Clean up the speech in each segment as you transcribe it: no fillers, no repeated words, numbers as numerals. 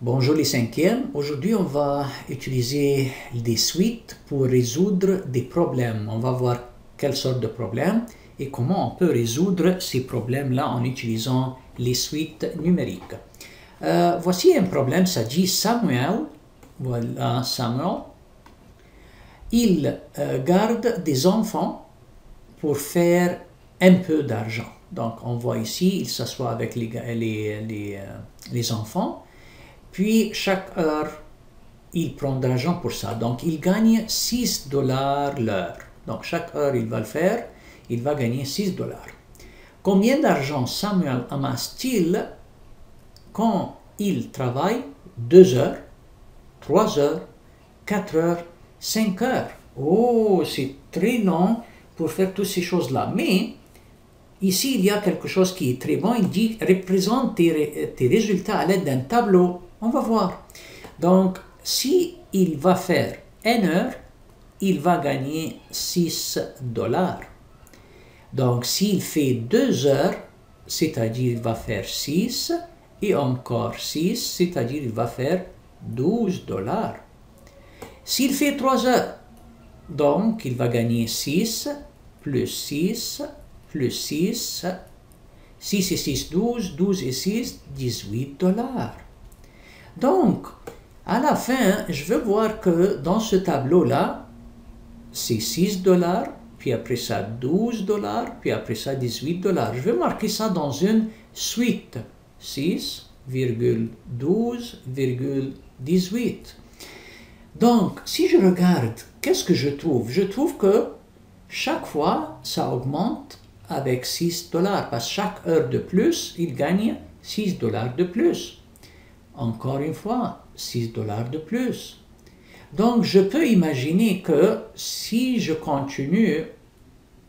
Bonjour les cinquièmes, aujourd'hui on va utiliser des suites pour résoudre des problèmes. On va voir quelles sortes de problèmes et comment on peut résoudre ces problèmes-là en utilisant les suites numériques. Voici un problème, ça dit Samuel, voilà Samuel, il garde des enfants pour faire un peu d'argent. Donc on voit ici, il s'assoit avec les enfants. Puis, chaque heure, il prend de l'argent pour ça. Donc, il gagne 6 dollars l'heure. Donc, chaque heure, il va le faire, il va gagner 6 dollars. Combien d'argent Samuel amasse-t-il quand il travaille 2 heures, 3 heures, 4 heures, 5 heures? Oh, c'est très long pour faire toutes ces choses-là. Mais, ici, il y a quelque chose qui est très bon. Il dit, représente tes résultats à l'aide d'un tableau. On va voir. Donc, si il va faire 1 heure, il va gagner 6 dollars. Donc, s'il fait 2 heures, c'est-à-dire il va faire 6, et encore 6, c'est-à-dire il va faire 12 dollars. S'il fait 3 heures, donc il va gagner 6, plus 6, plus 6, 6 et 6, 12, 12 et 6, 18 dollars. Donc, à la fin, je veux voir que dans ce tableau-là, c'est 6 dollars, puis après ça 12 dollars, puis après ça 18 dollars. Je vais marquer ça dans une suite. 6,12,18. Donc, si je regarde, qu'est-ce que je trouve? Je trouve que chaque fois, ça augmente avec 6 dollars, parce que chaque heure de plus, il gagne 6 dollars de plus. Encore une fois, 6 dollars de plus. Donc, je peux imaginer que si je continue,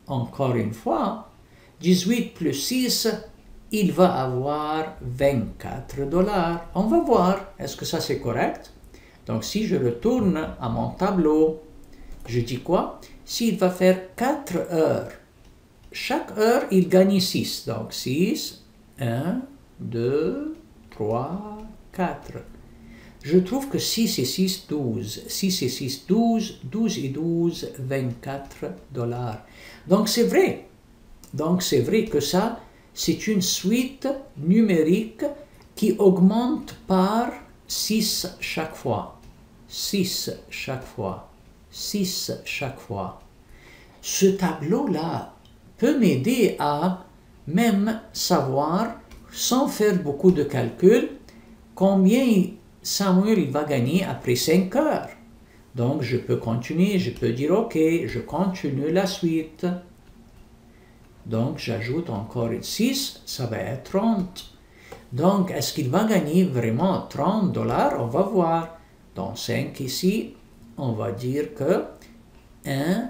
encore une fois, 18 plus 6, il va avoir 24 dollars. On va voir, est-ce que ça c'est correct? Donc, si je retourne à mon tableau, je dis quoi? S'il va faire 4 heures, chaque heure, il gagne 6. Donc, 6, 1, 2, 3, 4. Je trouve que 6 et 6, 12. 6 et 6, 12. 12 et 12, 24 dollars. Donc, c'est vrai. Donc, c'est vrai que ça, c'est une suite numérique qui augmente par 6 chaque fois. 6 chaque fois. 6 chaque fois. Ce tableau-là peut m'aider à même savoir, sans faire beaucoup de calculs, combien Samuel va gagner après 5 heures. Donc, je peux continuer, je peux dire, OK, je continue la suite. Donc, j'ajoute encore 6, ça va être 30. Donc, est-ce qu'il va gagner vraiment 30 dollars? On va voir. Dans 5 ici, on va dire que 1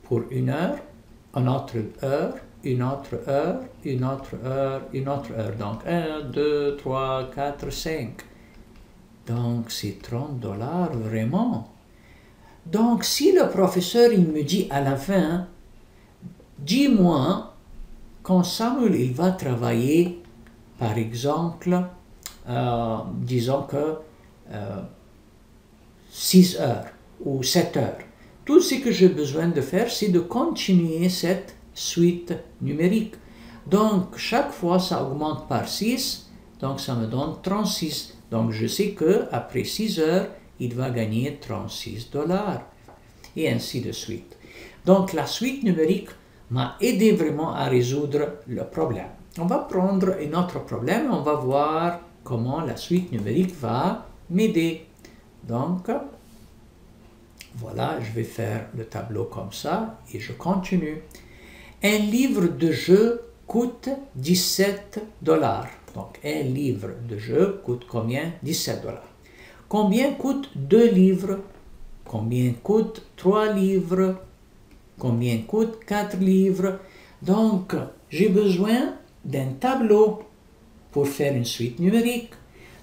pour 1 heure, une autre heure, une autre heure, une autre heure, une autre heure. Donc, 1, 2, 3, 4, 5. Donc, c'est 30 dollars vraiment. Donc, si le professeur, il me dit à la fin, dis-moi, quand Samuel, il va travailler, par exemple, disons que 6 heures ou 7 heures. Tout ce que j'ai besoin de faire, c'est de continuer cette suite numérique. Donc, chaque fois, ça augmente par 6, donc ça me donne 36. Donc, je sais qu'après 6 heures, il va gagner 36 dollars. Et ainsi de suite. Donc, la suite numérique m'a aidé vraiment à résoudre le problème. On va prendre un autre problème. On va voir comment la suite numérique va m'aider. Donc, voilà, je vais faire le tableau comme ça et je continue. Un livre de jeu coûte 17 dollars. Donc, un livre de jeu coûte combien? 17 dollars. Combien coûte 2 livres? Combien coûte 3 livres? Combien coûte 4 livres? Donc, j'ai besoin d'un tableau pour faire une suite numérique.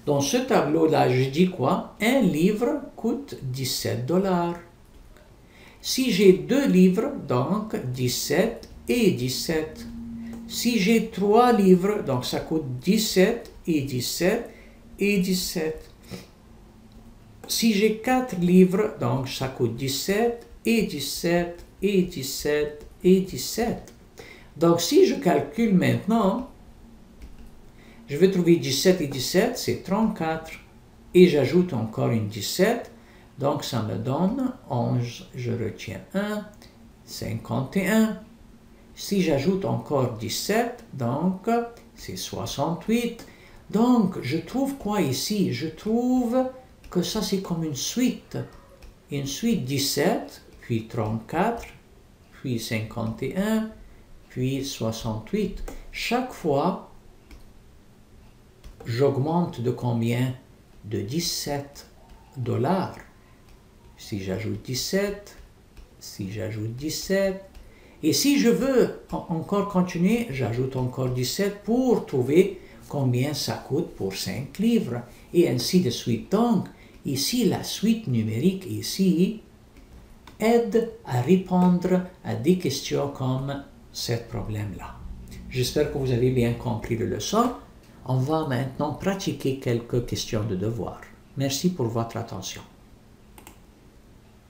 Dans ce tableau-là, je dis quoi? Un livre coûte 17 dollars. Si j'ai 2 livres, donc 17 et 17. Si j'ai 3 livres, donc ça coûte 17 et 17 et 17. si j'ai 4 livres, donc ça coûte 17 et 17 et 17 et 17. Donc si je calcule maintenant, je vais trouver 17 et 17, c'est 34. Et j'ajoute encore une 17, donc ça me donne 11, je retiens 1, 51. Si j'ajoute encore 17, donc c'est 68. Donc je trouve quoi ici? Je trouve que ça c'est comme une suite. Une suite 17, puis 34, puis 51, puis 68. Chaque fois, j'augmente de combien? De 17 $. Si j'ajoute 17, si j'ajoute 17, et si je veux encore continuer, j'ajoute encore 17 pour trouver combien ça coûte pour 5 livres, et ainsi de suite. Donc, ici, la suite numérique ici aide à répondre à des questions comme ce problème-là. J'espère que vous avez bien compris la leçon. On va maintenant pratiquer quelques questions de devoir. Merci pour votre attention.